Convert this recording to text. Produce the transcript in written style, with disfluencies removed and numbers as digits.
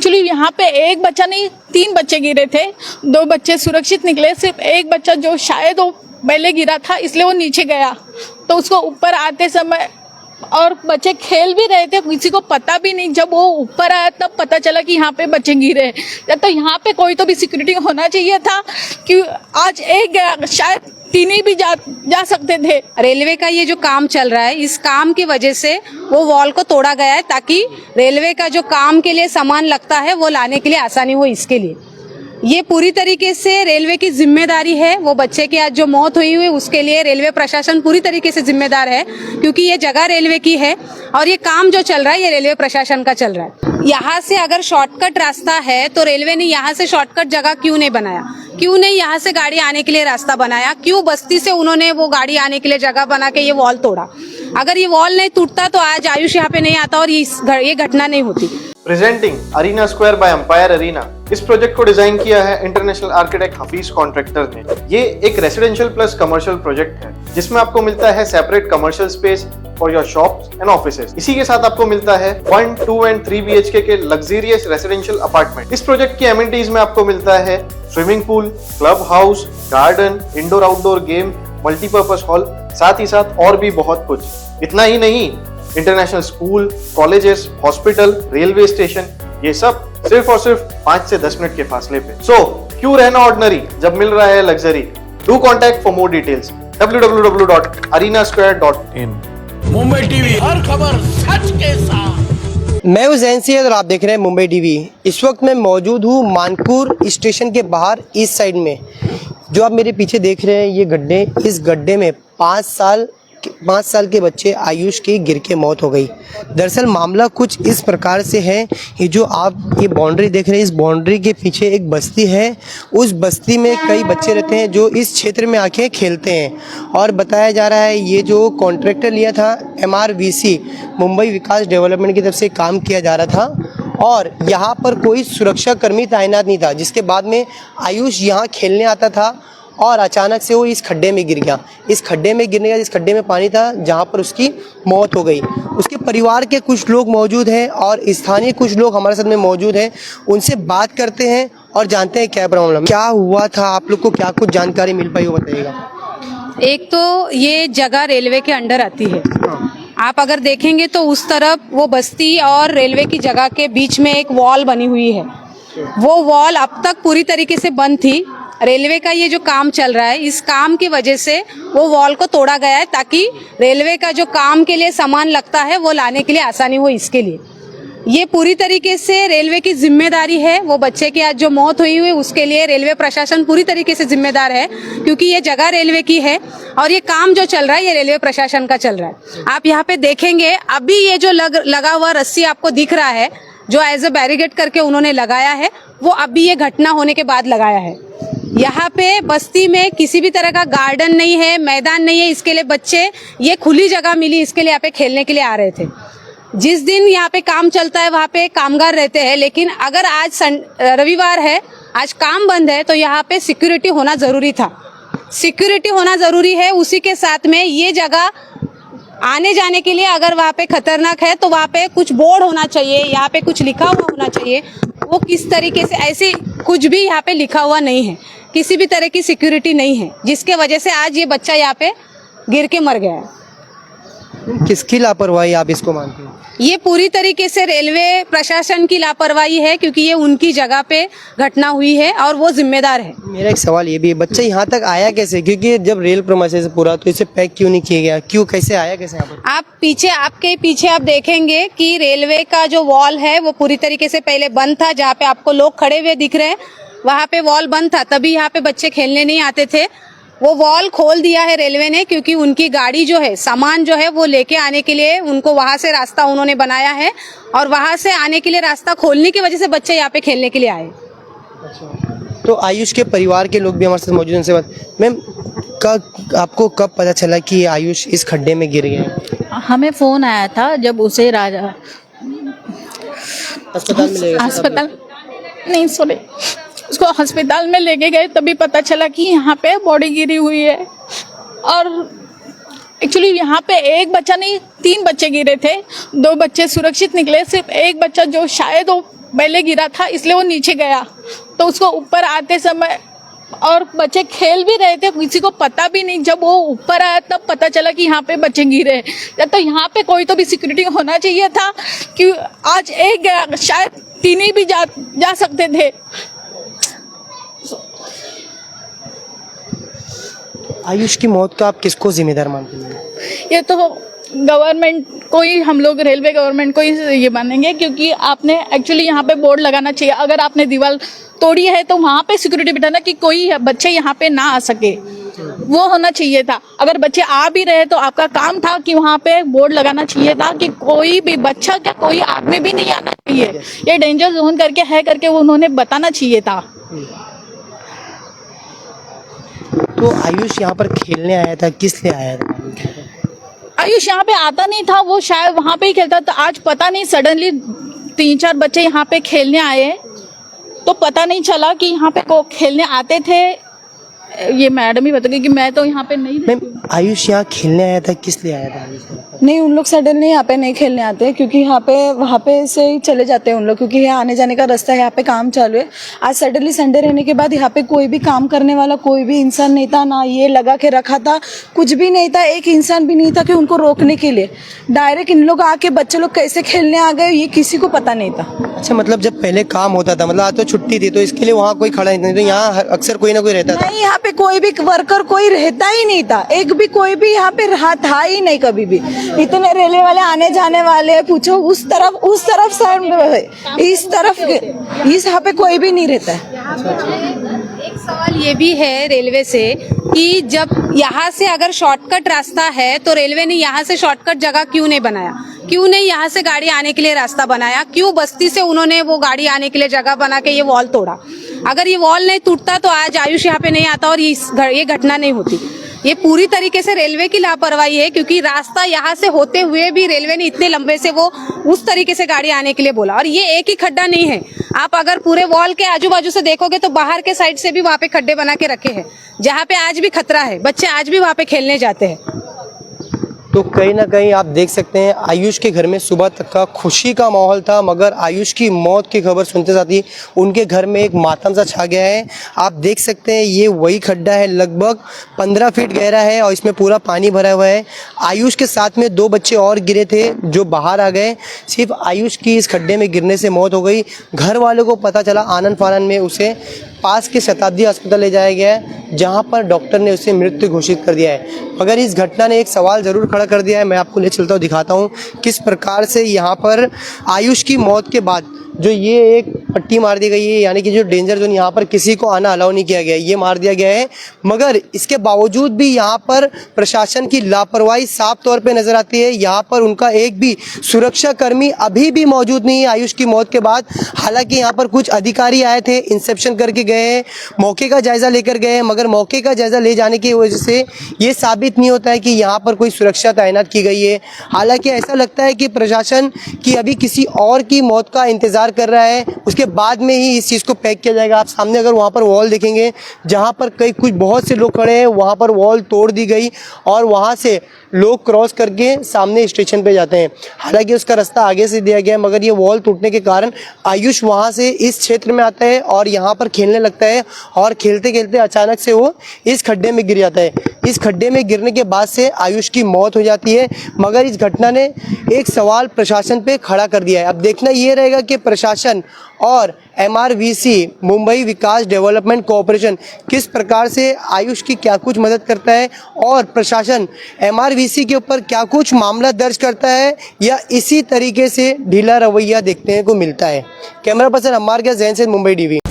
Actually यहाँ पे एक बच्चा नहीं 3 बच्चे गिरे थे, 2 बच्चे सुरक्षित निकले, सिर्फ एक बच्चा जो शायद वो पहले गिरा था इसलिए वो नीचे गया, तो उसको ऊपर आते समय और बच्चे खेल भी रहे थे, किसी को पता भी नहीं, जब वो ऊपर आया तब पता चला कि यहाँ पे बच्चे गिरे हैं। तो यहाँ पे कोई तो भी सिक्योरिटी होना चाहिए था कि आज एक गया, शायद 3 ही भी जा सकते थे। रेलवे का ये जो काम चल रहा है, इस काम की वजह से वो वॉल को तोड़ा गया है ताकि रेलवे का जो काम के लिए सामान लगता है वो लाने के लिए आसानी हो। इसके लिए ये पूरी तरीके से रेलवे की जिम्मेदारी है। वो बच्चे की आज जो मौत हुई है उसके लिए रेलवे प्रशासन पूरी तरीके से जिम्मेदार है, क्योंकि ये जगह रेलवे की है और ये काम जो चल रहा है ये रेलवे प्रशासन का चल रहा है। यहाँ से अगर शॉर्टकट रास्ता है तो रेलवे ने यहाँ से शॉर्टकट जगह क्यों नहीं बनाया, क्यों नहीं यहाँ से गाड़ी आने के लिए रास्ता बनाया, क्यों बस्ती से उन्होंने वो गाड़ी आने के लिए जगह बना के ये वॉल तोड़ा। अगर ये वॉल नहीं टूटता तो आज आयुष यहाँ पे नहीं आता और ये घटना नहीं होती। Presenting Arena Square by Empire Arena. इस प्रोजेक्ट को डिजाइन किया है इंटरनेशनल आर्किटेक्ट हफीज कॉन्ट्रैक्टर ने। ये एक रेसिडेंशियल प्लस कमर्शियल प्रोजेक्ट है जिसमें आपको मिलता है separate commercial space for your shops and offices. इसी के साथ आपको मिलता है 1, 2 and 3 BHK के लग्जरियस रेसिडेंशियल अपार्टमेंट। इस प्रोजेक्ट की एमिनिटीज में आपको मिलता है swimming pool, club house, garden, indoor outdoor game, multipurpose hall, साथ ही साथ और भी बहुत कुछ। इतना ही नहीं, international school, colleges, hospital, railway station, ये सब सिर्फ और सिर्फ 5 से 10 मिनट के फासले पे। सो क्यों रहना ऑर्डिनरी जब मिल रहा है luxury. Do contact for more details www.arenasquare.in। Mumbai TV, हर खबर सच के साथ। मैं हूं जैन सिंह और आप देख रहे हैं मुंबई टीवी। इस वक्त मैं मौजूद हूं मानपुर स्टेशन के बाहर ईस्ट साइड में। जो आप मेरे पीछे देख रहे हैं ये गड्ढे, इस गड्ढे में 5 साल के बच्चे आयुष की गिर के मौत हो गई। दरअसल मामला कुछ इस प्रकार से है, ये जो आप ये बाउंड्री देख रहे हैं, इस बाउंड्री के पीछे एक बस्ती है। उस बस्ती में कई बच्चे रहते हैं जो इस क्षेत्र में आके खेलते हैं और बताया जा रहा है ये जो कॉन्ट्रैक्टर लिया था MRVC मुंबई विकास डेवलपमेंट की तरफ से काम किया जा रहा था और यहाँ पर कोई सुरक्षा कर्मी तैनात नहीं था, जिसके बाद में आयुष यहाँ खेलने आता था और अचानक से वो इस खड्डे में गिर गया। इस खड्डे में गिरने का, जिस खड्डे में पानी था जहाँ पर उसकी मौत हो गई। उसके परिवार के कुछ लोग मौजूद हैं और स्थानीय कुछ लोग हमारे साथ में मौजूद हैं। उनसे बात करते हैं और जानते हैं क्या प्रॉब्लम, क्या हुआ था, आप लोग को क्या कुछ जानकारी मिल पाई वो बताइएगा। एक तो ये जगह रेलवे के अंडर आती है। आप अगर देखेंगे तो उस तरफ वो बस्ती और रेलवे की जगह के बीच में एक वॉल बनी हुई है। वो वॉल अब तक पूरी तरीके से बंद थी। रेलवे का ये जो काम चल रहा है, इस काम की वजह से वो वॉल को तोड़ा गया है ताकि रेलवे का जो काम के लिए सामान लगता है वो लाने के लिए आसानी हो। इसके लिए ये पूरी तरीके से रेलवे की जिम्मेदारी है। वो बच्चे की आज जो मौत हुई है उसके लिए रेलवे प्रशासन पूरी तरीके से जिम्मेदार है, क्योंकि ये जगह रेलवे की है और ये काम जो चल रहा है ये रेलवे प्रशासन का चल रहा है। आप यहाँ पे देखेंगे अभी ये जो लगा हुआ रस्सी आपको दिख रहा है, जो एज ए बैरिकेड करके उन्होंने लगाया है, वो अभी ये घटना होने के बाद लगाया है। यहाँ पे बस्ती में किसी भी तरह का गार्डन नहीं है, मैदान नहीं है। इसके लिए बच्चे, ये खुली जगह मिली, इसके लिए यहाँ पे खेलने के लिए आ रहे थे। जिस दिन यहाँ पे काम चलता है वहाँ पे कामगार रहते हैं, लेकिन अगर आज रविवार है, आज काम बंद है, तो यहाँ पे सिक्योरिटी होना जरूरी था। सिक्योरिटी होना जरूरी है। उसी के साथ में ये जगह आने जाने के लिए अगर वहाँ पे खतरनाक है तो वहाँ पे कुछ बोर्ड होना चाहिए, यहाँ पे कुछ लिखा हुआ होना चाहिए। वो किस तरीके से, ऐसे कुछ भी यहाँ पे लिखा हुआ नहीं है, किसी भी तरह की सिक्योरिटी नहीं है, जिसके वजह से आज ये बच्चा यहाँ पे गिर के मर गया है। किसकी लापरवाही आप इसको मानते हैं? ये पूरी तरीके से रेलवे प्रशासन की लापरवाही है, क्योंकि ये उनकी जगह पे घटना हुई है और वो जिम्मेदार है। मेरा एक सवाल ये भी है, बच्चा यहाँ तक आया कैसे? क्योंकि जब रेल प्रमोशन से पूरा, तो इसे पैक क्यों नहीं किया गया, क्यों, कैसे आया कैसे यहाँ पर? आपके पीछे आप देखेंगे कि रेलवे का जो वॉल है वो पूरी तरीके से पहले बंद था। जहाँ पे आपको लोग खड़े हुए दिख रहे हैं वहाँ पे वॉल बंद था, तभी यहाँ पे बच्चे खेलने नहीं आते थे। वो वॉल खोल दिया है रेलवे ने, क्योंकि उनकी गाड़ी जो है, सामान जो है वो लेके आने के लिए उनको वहां से रास्ता उन्होंने बनाया है और वहां से आने के लिए रास्ता खोलने की वजह से बच्चे यहाँ पे खेलने के लिए आए। अच्छा, तो आयुष के परिवार के लोग भी हमारे साथ मौजूद हैं। उनसे बात, मैम आपको कब पता चला कि आयुष इस खड्डे में गिर गए? हमें फोन आया था जब उसे उसको अस्पताल में लेके गए, तभी पता चला कि यहाँ पे बॉडी गिरी हुई है। और एक्चुअली यहाँ पे एक बच्चा नहीं 3 बच्चे गिरे थे, 2 बच्चे सुरक्षित निकले, सिर्फ एक बच्चा जो शायद वो पहले गिरा था इसलिए वो नीचे गया, तो उसको ऊपर आते समय और बच्चे खेल भी रहे थे, किसी को पता भी नहीं। जब वो ऊपर आया तब पता चला कि यहाँ पे बच्चे गिरे हैं। तो यहाँ पे कोई तो भी सिक्योरिटी होना चाहिए था कि आज एक गया, शायद तीन ही भी जा सकते थे। आयुष की मौत का आप किसको जिम्मेदार मानते हैं? ये तो गवर्नमेंट को ही, हम लोग रेलवे गवर्नमेंट को ही ये मानेंगे, क्योंकि आपने एक्चुअली यहाँ पे बोर्ड लगाना चाहिए। अगर आपने दीवार तोड़ी है तो वहाँ पे सिक्योरिटी बिठाना कि कोई बच्चे यहाँ पे ना आ सके, वो होना चाहिए था। अगर बच्चे आ भी रहे तो आपका काम था कि वहाँ पे बोर्ड लगाना चाहिए था कि कोई भी बच्चा, क्या कोई आदमी भी नहीं आना चाहिए, ये डेंजर जोन करके है करके वो उन्होंने बताना चाहिए था। तो आयुष यहाँ पर खेलने आया था, किस लिए आया था? आयुष यहाँ पे आता नहीं था, वो शायद वहाँ पे ही खेलता था। आज पता नहीं सडनली 3-4 बच्चे यहाँ पे खेलने आए, तो पता नहीं चला कि यहाँ पे को खेलने आते थे। ये मैडम ही बताएगी कि मैं तो यहाँ पे नहीं। मैम, आयुष यहाँ खेलने आया था, किस लिए आया था? नहीं, उन लोग सडनली यहाँ पे नहीं खेलने आते, क्योंकि यहाँ पे वहाँ पे से ही चले जाते हैं उन लोग, क्योंकि यहाँ आने जाने का रास्ता है, यहाँ पे काम चालू है। आज सडनली संडे रहने के बाद यहाँ पे कोई भी काम करने वाला कोई भी इंसान नहीं था, ना ये लगा के रखा था, कुछ भी नहीं था, एक इंसान भी नहीं था कि उनको रोकने के लिए। डायरेक्ट इन लोग आके बच्चे लोग कैसे खेलने आ गए ये किसी को पता नहीं था। अच्छा, मतलब जब पहले काम होता था, मतलब आज तो छुट्टी थी, तो इसके लिए वहाँ कोई खड़ा नहीं था, तो यहाँ अक्सर कोई ना कोई रहता था? नहीं, यहाँ पे कोई भी वर्कर कोई रहता ही नहीं था, एक भी कोई भी यहाँ पे रहा था ही नहीं कभी भी। इतने रेलवे वाले आने जाने वाले, पूछो उस तरफ साइड, इस तरफ, इस यहाँ पे कोई भी नहीं रहता है। एक सवाल ये भी है रेलवे से कि जब यहाँ से अगर शॉर्टकट रास्ता है तो रेलवे ने यहाँ से शॉर्टकट जगह क्यों नहीं बनाया? क्यों नहीं यहाँ से गाड़ी आने के लिए रास्ता बनाया? क्यों बस्ती से उन्होंने वो गाड़ी आने के लिए जगह बना के ये वॉल तोड़ा? अगर ये वॉल नहीं टूटता तो आज आयुष यहाँ पे नहीं आता और ये घटना नहीं होती। ये पूरी तरीके से रेलवे की लापरवाही है, क्योंकि रास्ता यहाँ से होते हुए भी रेलवे ने इतने लंबे से वो उस तरीके से गाड़ी आने के लिए बोला। और ये एक ही खड्डा नहीं है, आप अगर पूरे वॉल के आजू बाजू से देखोगे तो बाहर के साइड से भी वहाँ पे खड्डे बना के रखे हैं, जहाँ पे आज भी खतरा है, बच्चे आज भी वहाँ पे खेलने जाते हैं। तो कहीं ना कहीं आप देख सकते हैं आयुष के घर में सुबह तक का खुशी का माहौल था, मगर आयुष की मौत की खबर सुनते साथ ही उनके घर में एक मातम सा छा गया है। आप देख सकते हैं ये वही खड्डा है, लगभग 15 फीट गहरा है और इसमें पूरा पानी भरा हुआ है। आयुष के साथ में 2 बच्चे और गिरे थे जो बाहर आ गए। सिर्फ आयुष की इस खड्डे में गिरने से मौत हो गई। घर वालों को पता चला, आनन फानन में उसे पास के शताब्दी अस्पताल ले जाया गया है, जहां पर डॉक्टर ने उसे मृत्यु घोषित कर दिया है। मगर इस घटना ने एक सवाल ज़रूर खड़ा कर दिया है। मैं आपको ले चलता हूँ, दिखाता हूँ किस प्रकार से यहाँ पर आयुष की मौत के बाद जो ये एक पट्टी मार दी गई है, यानी कि जो डेंजर जोन, यहाँ पर किसी को आना अलाउ नहीं किया गया, ये मार दिया गया है। मगर इसके बावजूद भी यहाँ पर प्रशासन की लापरवाही साफ तौर पे नजर आती है। यहाँ पर उनका एक भी सुरक्षा कर्मी अभी भी मौजूद नहीं है आयुष की मौत के बाद। हालांकि यहाँ पर कुछ अधिकारी आए थे, इंस्पेक्शन करके गए हैं, मौके का जायजा लेकर गए हैं, मगर मौके का जायजा ले जाने की वजह से ये साबित नहीं होता है कि यहाँ पर कोई सुरक्षा तैनात की गई है। हालांकि ऐसा लगता है कि प्रशासन की अभी किसी और की मौत का इंतजार कर रहा है, उसके बाद में ही इस चीज़ को पैक किया जाएगा। आप सामने अगर वहाँ पर वॉल देखेंगे, जहाँ पर बहुत से लोग खड़े हैं, वहाँ पर वॉल तोड़ दी गई और वहाँ से लोग क्रॉस करके सामने स्टेशन पे जाते हैं। हालांकि उसका रास्ता आगे से दिया गया है, मगर ये वॉल टूटने के कारण आयुष वहाँ से इस क्षेत्र में आता है और यहाँ पर खेलने लगता है और खेलते खेलते अचानक से वो इस खड्डे में गिर जाता है। इस खड्डे में गिरने के बाद से आयुष की मौत हो जाती है। मगर इस घटना ने एक सवाल प्रशासन पे खड़ा कर दिया है। अब देखना ये रहेगा कि प्रशासन और MRVC मुंबई विकास डेवलपमेंट कॉरपोरेशन किस प्रकार से आयुष की क्या कुछ मदद करता है और प्रशासन MRVC के ऊपर क्या कुछ मामला दर्ज करता है, या इसी तरीके से ढीला रवैया देखने को मिलता है। कैमरा पर्सन अम्मार के जैन से मुंबई DV।